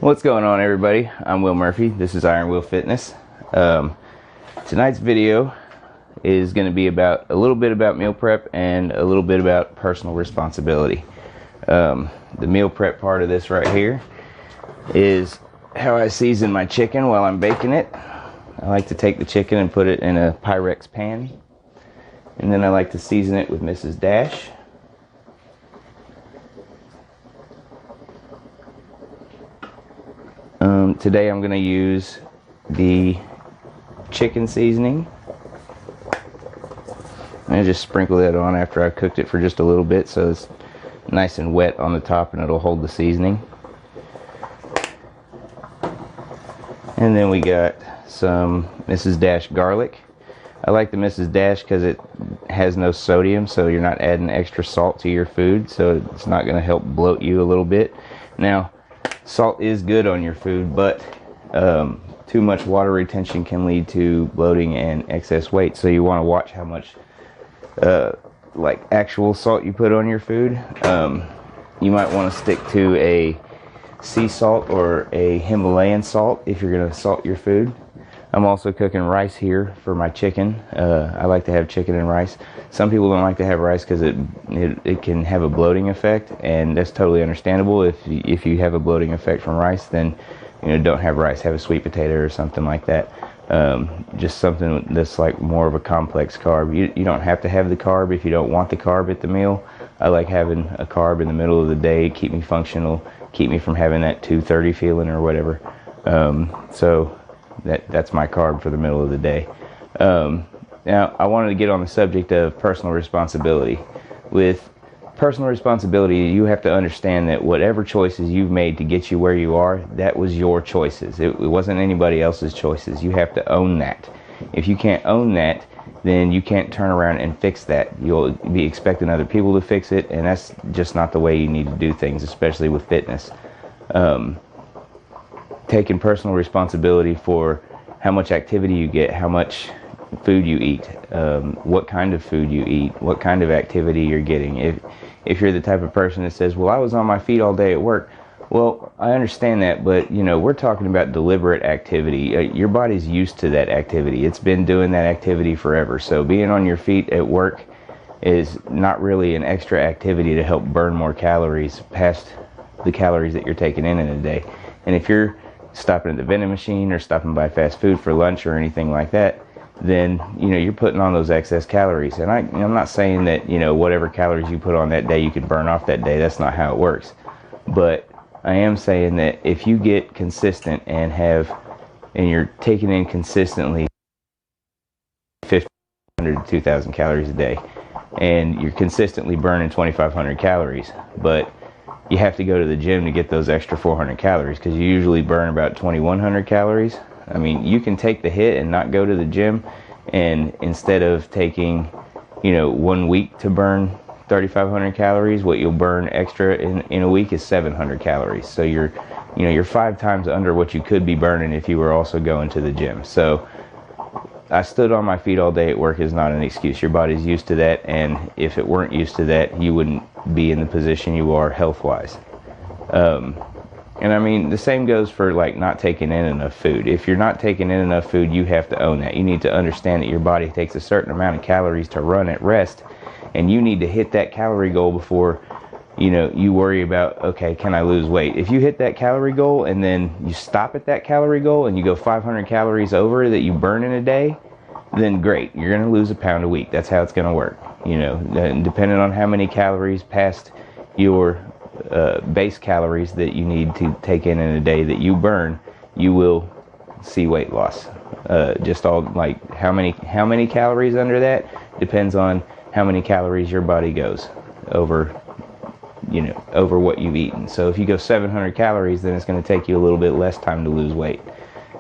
What's going on, everybody? I'm Will Murphy. This is Iron Will Fitness. Tonight's video is going to be about a little bit about meal prep and a little bit about personal responsibility. The meal prep part of this right here is how I season my chicken while I'm baking it. I like to take the chicken and put it in a Pyrex pan, and then I like to season it with Mrs. Dash. Today I'm going to use the chicken seasoning. I just sprinkle that on after I've cooked it for just a little bit so it's nice and wet on the top and it'll hold the seasoning. And then we got some Mrs. Dash garlic. I like the Mrs. Dash because it has no sodium, so you're not adding extra salt to your food, so it's not going to help bloat you a little bit. Now, salt is good on your food, but too much water retention can lead to bloating and excess weight. So you want to watch how much like actual salt you put on your food. You might want to stick to a sea salt or a Himalayan salt if you're going to salt your food. I'm also cooking rice here for my chicken. I like to have chicken and rice. Some people don't like to have rice because it can have a bloating effect, and that's totally understandable. If you have a bloating effect from rice, then don't have rice. Have a sweet potato or something like that. Just something that's like more of a complex carb. You don't have to have the carb if you don't want the carb at the meal. I like having a carb in the middle of the day, keep me functional, keep me from having that 2:30 feeling or whatever. So that's my carb for the middle of the day. Now, I wanted to get on the subject of personal responsibility. With personal responsibility, you have to understand that whatever choices you've made to get you where you are, that was your choices. It wasn't anybody else's choices. You have to own that. If you can't own that, then you can't turn around and fix that. You'll be expecting other people to fix it, and that's just not the way you need to do things, especially with fitness. Taking personal responsibility for how much activity you get, how much food you eat, what kind of food you eat, what kind of activity you're getting. If you're the type of person that says, well, I was on my feet all day at work, well, I understand that, but we're talking about deliberate activity. Your body's used to that activity. It's been doing that activity forever. So being on your feet at work is not really an extra activity to help burn more calories past the calories that you're taking in a day. And if you're stopping at the vending machine or stopping by fast food for lunch or anything like that, then you're putting on those excess calories. And I'm not saying that whatever calories you put on that day you can burn off that day. That's not how it works. But I am saying that if you get consistent and you're taking in consistently 1,500 to 2,000 calories a day, and you're consistently burning 2,500 calories, but you have to go to the gym to get those extra 400 calories because you usually burn about 2,100 calories. I mean, you can take the hit and not go to the gym, and instead of taking 1 week to burn 3,500 calories, what you'll burn extra in a week is 700 calories. So you're 5 times under what you could be burning if you were also going to the gym. So I stood on my feet all day at work is not an excuse. Your body's used to that, and if it weren't used to that, you wouldn't be in the position you are health-wise. And I mean, the same goes for like not taking in enough food. If you're not taking in enough food, you have to own that. You need to understand that your body takes a certain amount of calories to run at rest, and you need to hit that calorie goal before you worry about, okay, can I lose weight? If you hit that calorie goal and then you stop at that calorie goal and you go 500 calories over that you burn in a day, then great, you're going to lose a pound a week. That's how it's going to work. Depending on how many calories past your base calories that you need to take in a day that you burn, you will see weight loss. Just all like how many calories under that depends on how many calories your body goes over what you've eaten. So if you go 700 calories, then it's going to take you a little bit less time to lose weight.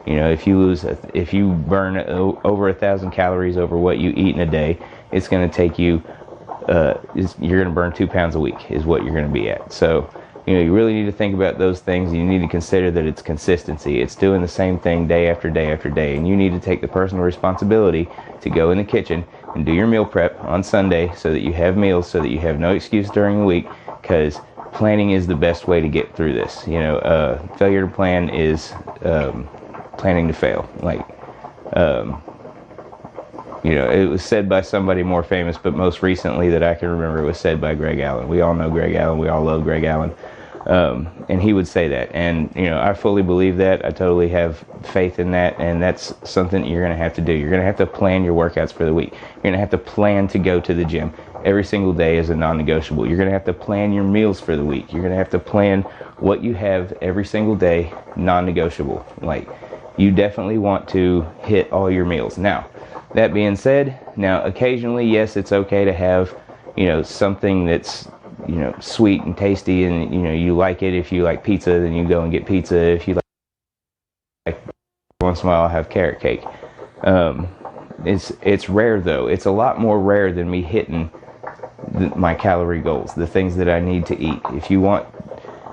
If you burn over 1,000 calories over what you eat in a day, it's going to take you you're going to burn 2 pounds a week is what you're going to be at. So you really need to think about those things. You need to consider that it's consistency. It's doing the same thing day after day after day, and you need to take the personal responsibility to go in the kitchen and do your meal prep on Sunday so that you have meals, so that you have no excuse during the week, because planning is the best way to get through this. You know, failure to plan is planning to fail. Like, you know, it was said by somebody more famous, but most recently that I can remember, it was said by Greg Allen. We all know Greg Allen. We all love Greg Allen. And he would say that. And, you know, I fully believe that. I totally have faith in that. And that's something you're going to have to do. You're going to have to plan your workouts for the week. You're going to have to plan to go to the gym every single day as a non-negotiable. You're going to have to plan your meals for the week. You're going to have to plan what you have every single day, non-negotiable. Like, you definitely want to hit all your meals. Now, that being said, now occasionally, yes, it's okay to have, you know, something that's, you know, sweet and tasty, and, you know, you like it. If you like pizza, then you go and get pizza. If you like once in a while, I'll have carrot cake. It's rare though. It's a lot more rare than me hitting my calorie goals, the things that I need to eat. If you want,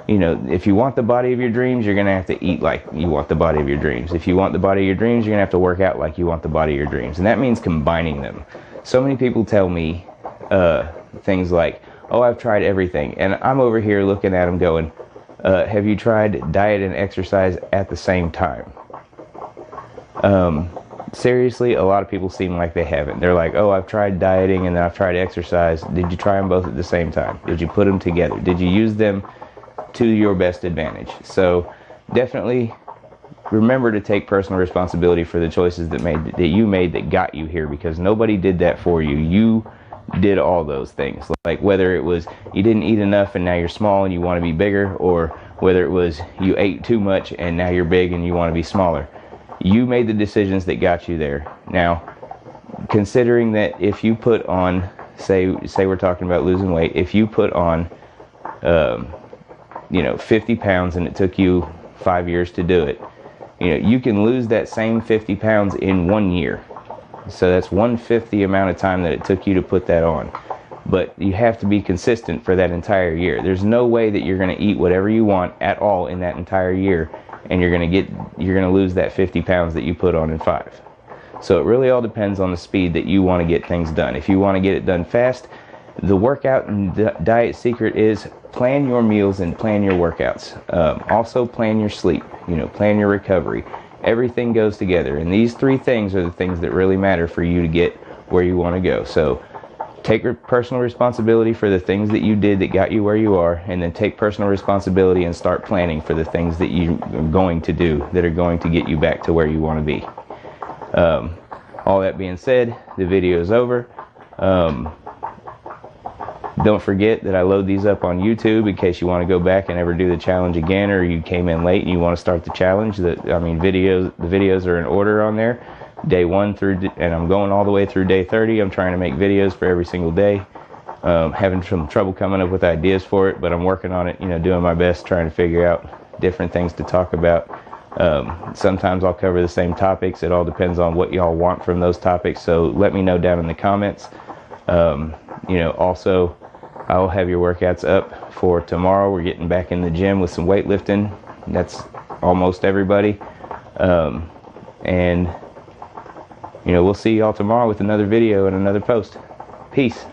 you know, if you want the body of your dreams, you're going to have to eat like you want the body of your dreams. If you want the body of your dreams, you're going to have to work out like you want the body of your dreams. And that means combining them. So many people tell me things like, oh, I've tried everything. And I'm over here looking at them going, have you tried diet and exercise at the same time? Seriously, a lot of people seem like they haven't. They're like, oh, I've tried dieting and then I've tried exercise. Did you try them both at the same time? Did you put them together? Did you use them to your best advantage? So definitely remember to take personal responsibility for the choices that you made that got you here, because nobody did that for you. You did all those things. Like, whether it was you didn't eat enough and now you're small and you want to be bigger, or whether it was you ate too much and now you're big and you want to be smaller. You made the decisions that got you there. Now, considering that if you put on, say we're talking about losing weight, if you put on, you know, 50 pounds and it took you 5 years to do it, you know, you can lose that same 50 pounds in 1 year. So that's 1/5 the amount of time that it took you to put that on. But you have to be consistent for that entire year. There's no way that you're going to eat whatever you want at all in that entire year, and you're going to lose that 50 pounds that you put on in 5. So it really all depends on the speed that you want to get things done. If you want to get it done fast, the workout and diet secret is plan your meals and plan your workouts. Also plan your sleep, you know, plan your recovery. Everything goes together, and these 3 things are the things that really matter for you to get where you want to go. So take personal responsibility for the things that you did that got you where you are, and then take personal responsibility and start planning for the things that you are going to do that are going to get you back to where you want to be. All that being said, the video is over. Don't forget that I load these up on YouTube in case you want to go back and ever do the challenge again, or you came in late and you want to start the challenge. The videos are in order on there, day 1 through, and I'm going all the way through day 30. I'm trying to make videos for every single day. Having some trouble coming up with ideas for it, but I'm working on it, you know, doing my best, trying to figure out different things to talk about. Sometimes I'll cover the same topics. It all depends on what y'all want from those topics, so let me know down in the comments. You know, also, I will have your workouts up for tomorrow. We're getting back in the gym with some weightlifting. That's almost everybody. And, you know, we'll see y'all tomorrow with another video and another post. Peace.